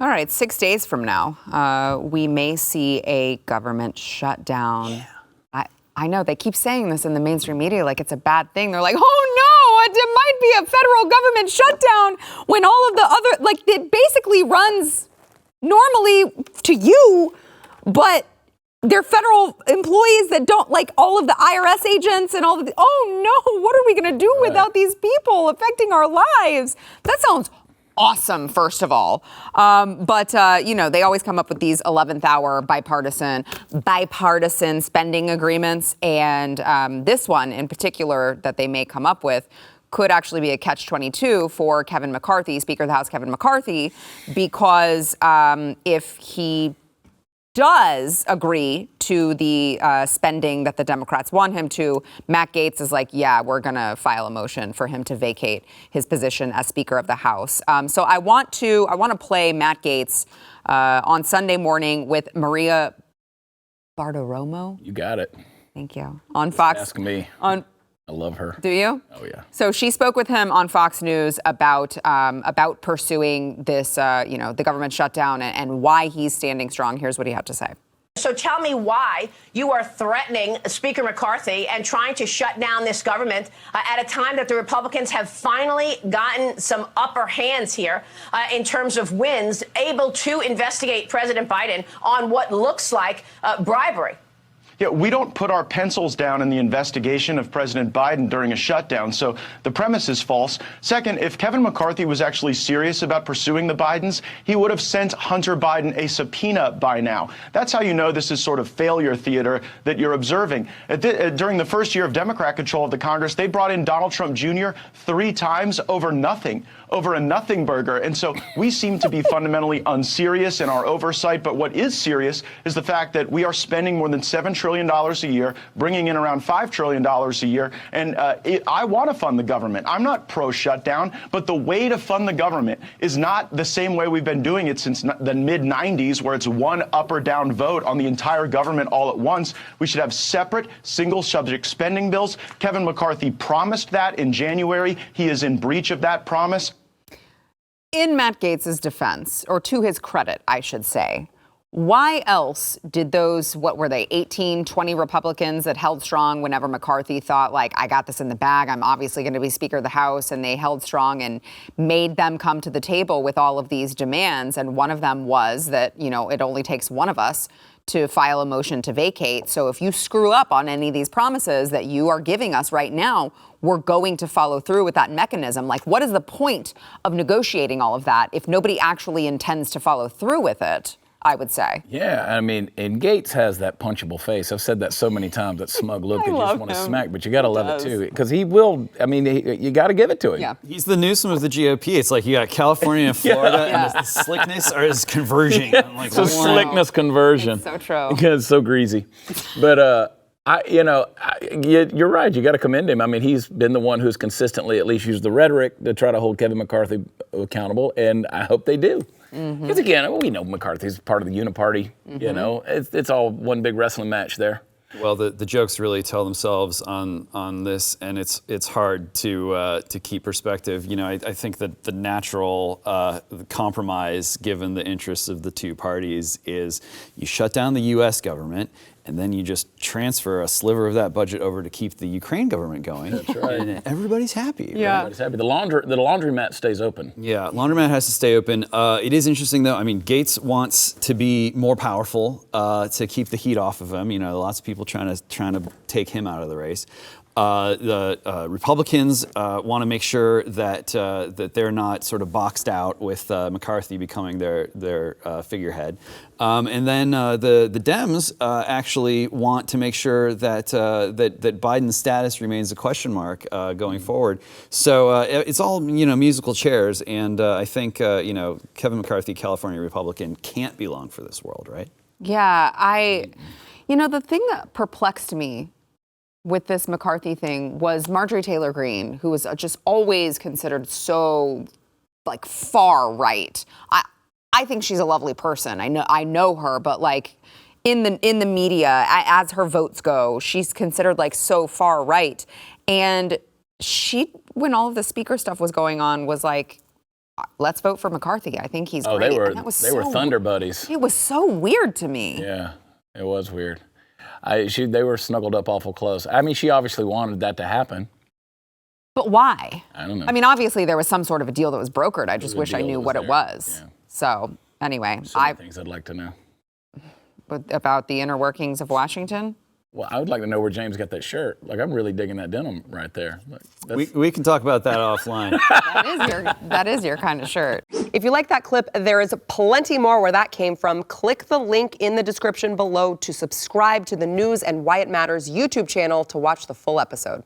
All right, 6 days from now, we may see a government shutdown. Yeah. I know they keep saying this in the mainstream media like it's a bad thing. They're like, oh no, it might be a federal government shutdown when all of the other, like it basically runs normally to you, but they're federal employees that don't, like all of the IRS agents and all of the, oh no, what are we going to do without these people affecting our lives? That sounds awesome, first of all. But they always come up with these 11th hour bipartisan spending agreements. And this one in particular that they may come up with could actually be a catch-22 for Kevin McCarthy, Speaker of the House Kevin McCarthy, because if he does agree to the spending that the Democrats want him to, Matt Gaetz is like, yeah, we're going to file a motion for him to vacate his position as Speaker of the House. So I want to play Matt Gaetz on Sunday morning with Maria Bartiromo. You got it. Thank you. On Fox. Ask me. I love her. Do you? Oh, yeah. So she spoke with him on Fox News about pursuing this, the government shutdown and why he's standing strong. Here's what he had to say. So tell me why you are threatening Speaker McCarthy and trying to shut down this government at a time that the Republicans have finally gotten some upper hands here in terms of wins, able to investigate President Biden on what looks like bribery. Yeah, we don't put our pencils down in the investigation of President Biden during a shutdown, so the premise is false. Second, if Kevin McCarthy was actually serious about pursuing the Bidens, he would have sent Hunter Biden a subpoena by now. That's how you know this is sort of failure theater that you're observing. During the first year of Democrat control of the Congress, they brought in Donald Trump Jr. 3 times over a nothing burger. And so we seem to be fundamentally unserious in our oversight. But what is serious is the fact that we are spending more than $7 trillion a year, bringing in around $5 trillion a year. And I want to fund the government. I'm not pro-shutdown, but the way to fund the government is not the same way we've been doing it since the mid-90s, where it's one up or down vote on the entire government all at once. We should have separate single subject spending bills. Kevin McCarthy promised that in January. He is in breach of that promise. In Matt Gaetz's defense, or to his credit, I should say, why else did those, 18, 20 Republicans that held strong whenever McCarthy thought, like, I got this in the bag, I'm obviously going to be Speaker of the House, and they held strong and made them come to the table with all of these demands. And one of them was that, it only takes one of us to file a motion to vacate. So if you screw up on any of these promises that you are giving us right now, we're going to follow through with that mechanism. Like, what is the point of negotiating all of that if nobody actually intends to follow through with it, I would say. Yeah, I mean, and Gaetz has that punchable face. I've said that so many times, that smug look that you just want to smack, but you got to love it too. Because he will, you got to give it to him. Yeah. He's the Newsom of the GOP. It's like you got California and Florida, and the slickness or his conversion. I'm like, it's a slickness conversion. It's so true. Because it's so greasy. But, you're right. You got to commend him. I mean, he's been the one who's consistently at least used the rhetoric to try to hold Kevin McCarthy accountable, and I hope they do. Because again, we know McCarthy's part of the uniparty. It's all one big wrestling match there. Well, the jokes really tell themselves on this, and it's hard to keep perspective. I think that the natural compromise, given the interests of the two parties, is you shut down the U.S. government, and then you just transfer a sliver of that budget over to keep the Ukraine government going. That's right. And everybody's happy. Yeah. Everybody's happy. The laundromat stays open. Yeah, laundromat has to stay open. It is interesting, though. I mean, Gaetz wants to be more powerful to keep the heat off of him. Lots of people trying to take him out of the race. The Republicans want to make sure that they're not sort of boxed out with McCarthy becoming their figurehead, and then the Dems actually want to make sure that Biden's status remains a question mark going forward. So it's all musical chairs, and I think Kevin McCarthy, California Republican, can't be long for this world, right? Yeah, the thing that perplexed me with this McCarthy thing was Marjorie Taylor Greene, who was just always considered so far right. I think she's a lovely person. I know her, but in the media, as her votes go, she's considered so far right. And she, when all of the speaker stuff was going on, was like, let's vote for McCarthy. I think he's Oh, great. they were And that was they were thunder buddies. It was so weird to me. Yeah, it was weird. They were snuggled up awful close. I mean, she obviously wanted that to happen. But why? I don't know. I mean, obviously there was some sort of a deal that was brokered. I just wish I deal knew was what it there. was. Yeah. So anyway, Things I'd like to know. about the inner workings of Washington. Well, I would like to know where James got that shirt. Like, I'm really digging that denim right there. We can talk about that offline. That is your kind of shirt. If you like that clip, there is plenty more where that came from. Click the link in the description below to subscribe to the News and Why It Matters YouTube channel to watch the full episode.